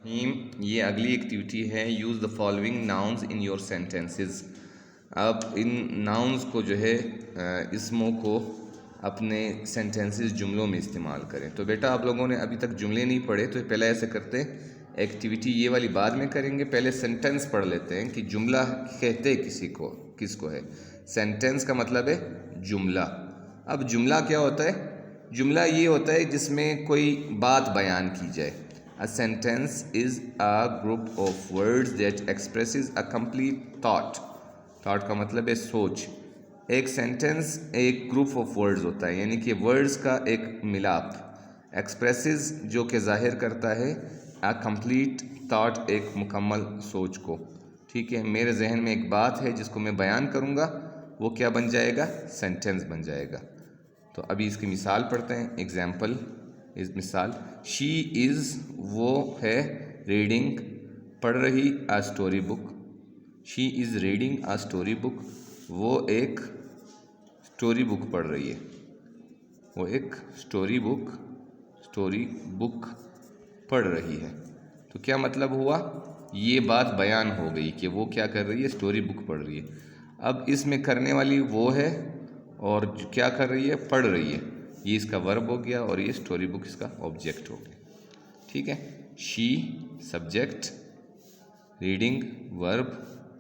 ये अगली एक्टिविटी है, use the following nouns in your sentences. अब इन नाउन्स को जो है इसमों को अपने सेंटेंसेस जुमलों में इस्तेमाल करें। तो बेटा आप लोगों ने अभी तक जुमले नहीं पढ़े, तो पहले ऐसे करते हैं, एक्टिविटी ये वाली बाद में करेंगे, पहले सेंटेंस पढ़ लेते हैं कि जुमला कहते किसको है। सेंटेंस का मतलब है जुमला। अब जुमला क्या होता है? जुमला ये होता है जिसमें कोई बात बयान की जाए। A sentence is a group of words that expresses a complete thought. Thought का मतलब है सोच। एक सेंटेंस एक ग्रुप ऑफ वर्ड्स होता है, यानी कि वर्ड्स का एक मिलाप। एक्सप्रेसेस जो कि जाहिर करता है a complete thought, एक मुकम्मल सोच को। ठीक है, मेरे जहन में एक बात है जिसको मैं बयान करूँगा, वो क्या बन जाएगा? सेंटेंस बन जाएगा। तो अभी इसकी मिसाल पढ़ते हैं। एग्जाम्पल इस मिसाल, शी इज़ वो है, रीडिंग पढ़ रही, a story book. She is reading a story book, वो एक स्टोरी बुक पढ़ रही है। वो एक स्टोरी बुक पढ़ रही है। तो क्या मतलब हुआ? ये बात बयान हो गई कि वो क्या कर रही है? स्टोरी बुक पढ़ रही है। अब इसमें करने वाली वो है और क्या कर रही है? पढ़ रही है। ये इसका वर्ब हो गया और ये स्टोरी बुक इसका ऑब्जेक्ट हो गया। ठीक है, she subject, reading verb,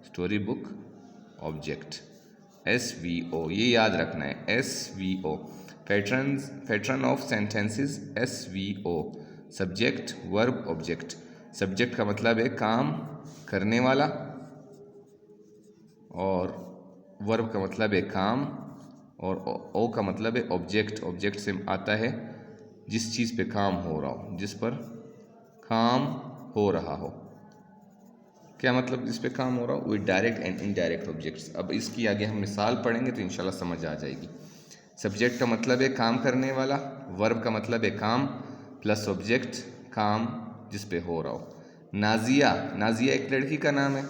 story book object. SVO ये याद रखना है, SVO pattern of sentences. SVO subject verb object. Subject का मतलब है काम करने वाला और वर्ब का मतलब है काम और ओ का मतलब है ऑब्जेक्ट। ऑब्जेक्ट से आता है जिस चीज़ पे काम हो रहा हो, जिस पर काम हो रहा हो। क्या मतलब जिस पे काम हो रहा हो? With direct and indirect objects. अब इसकी आगे हम मिसाल पढ़ेंगे तो इंशाल्लाह समझ आ जाएगी। सब्जेक्ट का मतलब है काम करने वाला, वर्ब का मतलब है काम प्लस ऑब्जेक्ट, काम जिस पे हो रहा हो। नाजिया, नाजिया एक लड़की का नाम है।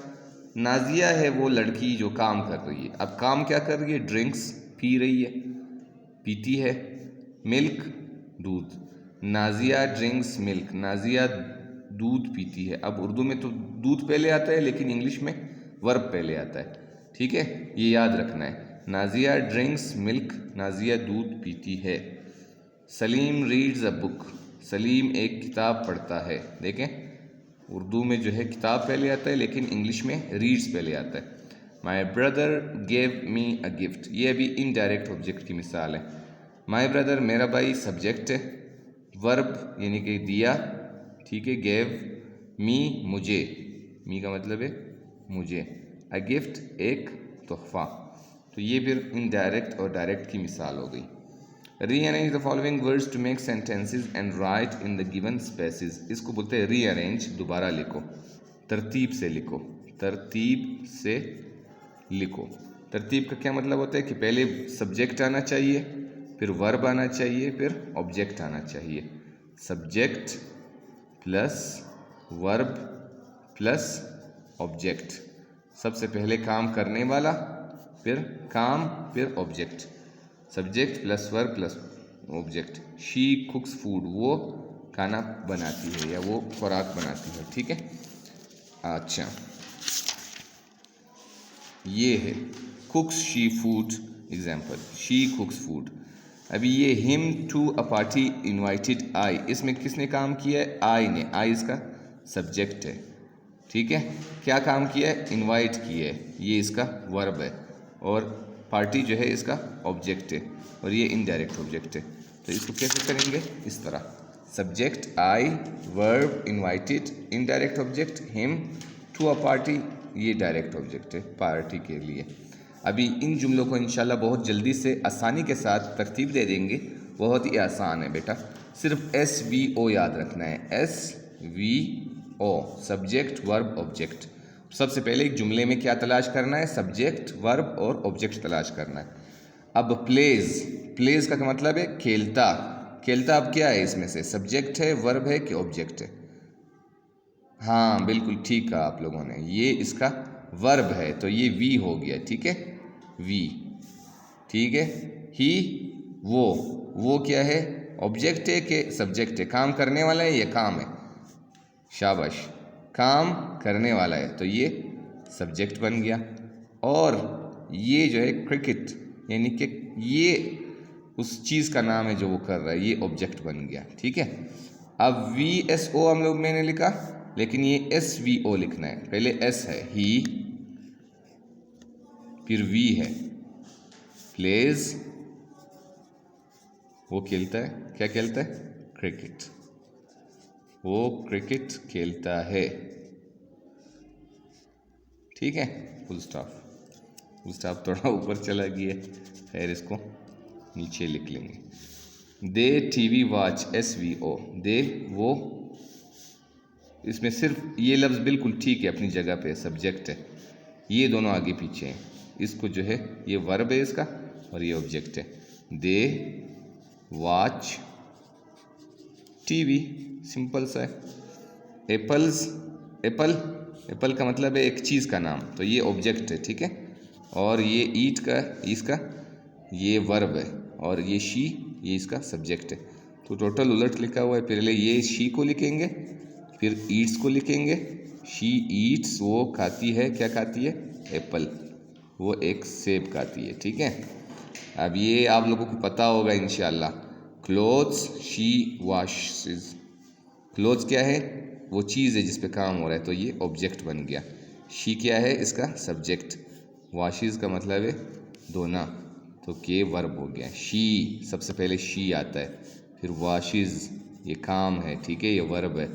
नाजिया है वो लड़की जो काम कर रही है। अब काम क्या कर रही है? ड्रिंक्स पी रही है, पीती है। मिल्क दूध, नाजिया ड्रिंक्स मिल्क, नाजिया दूध पीती है। अब उर्दू में तो दूध पहले आता है, लेकिन इंग्लिश में वर्ब पहले आता है। ठीक है, ये याद रखना है। नाजिया ड्रिंक्स मिल्क, नाजिया दूध पीती है। Salim reads a book, Salim एक किताब पढ़ता है। देखें, उर्दू में जो है किताब पहले आता है, लेकिन इंग्लिश में रीड्स पहले आता है। My brother gave me a gift, ये अभी इनडायरेक्ट ऑब्जेक्ट की मिसाल है। माई ब्रदर मेरा भाई सब्जेक्ट है, वर्ब यानी कि दिया। ठीक है, गेव मी मुझे, मी का मतलब है मुझे, अ गिफ्ट एक तोहफा। तो ये फिर इनडायरेक्ट और डायरेक्ट की मिसाल हो गई। Rearrange the following words to make sentences and write in the given spaces. इसको बोलते हैं रीअरेंज, दोबारा लिखो, तरतीब से लिखो, तरतीब से लिखो। तरतीब का क्या मतलब होता है कि पहले सब्जेक्ट आना चाहिए, फिर वर्ब आना चाहिए, फिर ऑब्जेक्ट आना चाहिए। Subject plus verb plus object. सबसे पहले काम करने वाला, फिर काम, फिर object. Subject plus verb plus object. She cooks food, वो खाना बनाती है या वो खुराक बनाती है। ठीक है, अच्छा ये है cooks she food. Example, she cooks food. अभी ये him to a party invited I, इसमें किसने काम किया है? आई ने। आई इसका सब्जेक्ट है। ठीक है, क्या काम किया है? इनवाइट किया है, ये इसका वर्ब है। और पार्टी जो है इसका ऑब्जेक्ट है, और ये इनडायरेक्ट ऑब्जेक्ट है। तो इसको कैसे करेंगे? इस तरह, subject I, verb invited, indirect object him, to a party ये डायरेक्ट ऑब्जेक्ट है पार्टी के लिए। अभी इन जुमलों को इंशाल्लाह बहुत जल्दी से आसानी के साथ तरतीब दे देंगे। बहुत ही आसान है बेटा, सिर्फ SVO याद रखना है। SVO subject verb object. सबसे पहले एक जुमले में क्या तलाश करना है? सब्जेक्ट वर्ब और ऑब्जेक्ट तलाश करना है। अब प्लेज, प्लेज का मतलब है खेलता। खेलता अब क्या है इसमें से? सब्जेक्ट है, वर्ब है कि ऑब्जेक्ट है? हाँ बिल्कुल ठीक कहा आप लोगों ने, ये इसका वर्ब है, तो ये वी हो गया। ठीक है, वी। ठीक है, ही वो क्या है? ऑब्जेक्ट है कि सब्जेक्ट है? काम करने वाला है या काम है? शाबाश, काम करने वाला है तो ये सब्जेक्ट बन गया। और ये जो है क्रिकेट, यानी कि ये उस चीज़ का नाम है जो वो कर रहा है, ये ऑब्जेक्ट बन गया। ठीक है, अब VSO हम लोग मैंने लिखा, लेकिन ये SVO लिखना है। पहले S है ही, फिर V है प्लेज, वो खेलता है, क्या खेलता है? क्रिकेट, वो क्रिकेट खेलता है। ठीक है, फुल स्टॉप। फुल स्टॉप थोड़ा ऊपर चला गया, खैर इसको नीचे लिख लेंगे। दे TV वॉच SVO, दे वो, इसमें सिर्फ ये लफ्ज़ बिल्कुल ठीक है, अपनी जगह पे सब्जेक्ट है। ये दोनों आगे पीछे हैं, इसको जो है ये वर्ब है इसका और ये ऑब्जेक्ट है। दे वॉच TV, सिंपल सा है। एप्पल्स, एप्पल का मतलब है एक चीज़ का नाम, तो ये ऑब्जेक्ट है। ठीक है, और ये ईट का, इसका ये वर्ब है, और ये शी, ये इसका सब्जेक्ट है। तो टोटल उलट लिखा हुआ है। पहले ये शी को लिखेंगे, फिर ईट्स को लिखेंगे। शी ईट्स, वो खाती है, क्या खाती है? एप्पल, वो एक सेब खाती है। ठीक है, अब ये आप लोगों को पता होगा इंशाल्लाह। क्लोथ्स शी वॉशेस, क्लोथ्स क्या है? वो चीज़ है जिस पे काम हो रहा है, तो ये ऑब्जेक्ट बन गया। शी क्या है? इसका सब्जेक्ट। वॉशेस का मतलब है धोना, तो के वर्ब हो गया। शी, सबसे पहले शी आता है, फिर वॉशेस ये काम है। ठीक है, ये वर्ब है।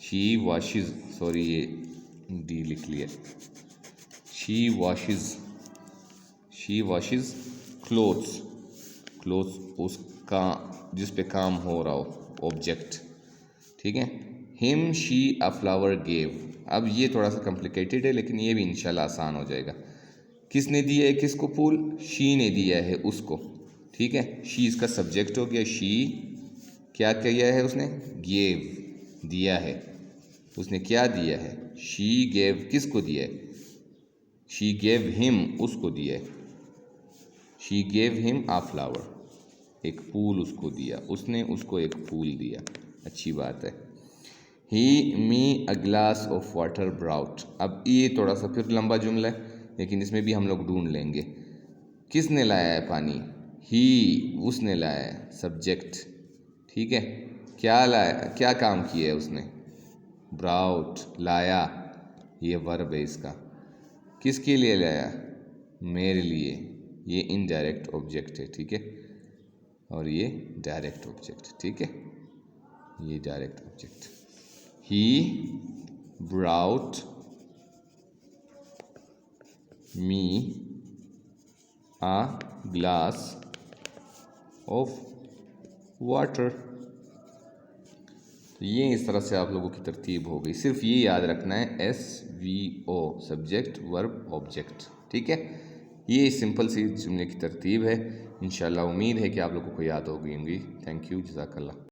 शी वॉशेस, सॉरी ये डी लिख लिया। शी वॉशेस क्लोथ्स, क्लोथ्स उसका जिस पे काम हो रहा हो, ऑब्जेक्ट। ठीक है, him she a flower gave, अब ये थोड़ा सा कॉम्प्लिकेटेड है, लेकिन ये भी इंशाल्लाह आसान हो जाएगा। किसने दिया है किसको फूल? शी ने दिया है उसको। ठीक है, शी इसका सब्जेक्ट हो गया। शी क्या किया है उसने? गेव, दिया है। उसने क्या दिया है? शी गेव, किसको दिया है? शी गेव हिम, उसको दिया है। She gave him a flower, एक फूल उसको दिया, उसने उसको एक फूल दिया। अच्छी बात है। He me a glass of water brought, अब ये थोड़ा सा फिर लंबा जुमला है, लेकिन इसमें भी हम लोग ढूंढ लेंगे। किसने लाया है पानी? ही, उसने लाया है, सब्जेक्ट। ठीक है, क्या लाया, क्या काम किया है उसने? ब्राउट, लाया, ये वर्ब है इसका। किसके लिए लाया? मेरे लिए, ये इनडायरेक्ट ऑब्जेक्ट है। ठीक है, और ये डायरेक्ट ऑब्जेक्ट। ठीक है, ये direct object. He brought me a glass of water. तो ये इस तरह से आप लोगों की तरतीब हो गई। सिर्फ ये याद रखना है, SVO, सब्जेक्ट वर्ब ऑब्जेक्ट। ठीक है, ये सिंपल सी जुमले की तरतीब है। इंशाल्लाह उम्मीद है कि आप लोगों को याद हो गई होंगी। थैंक यू, जज़ाकल्लाह।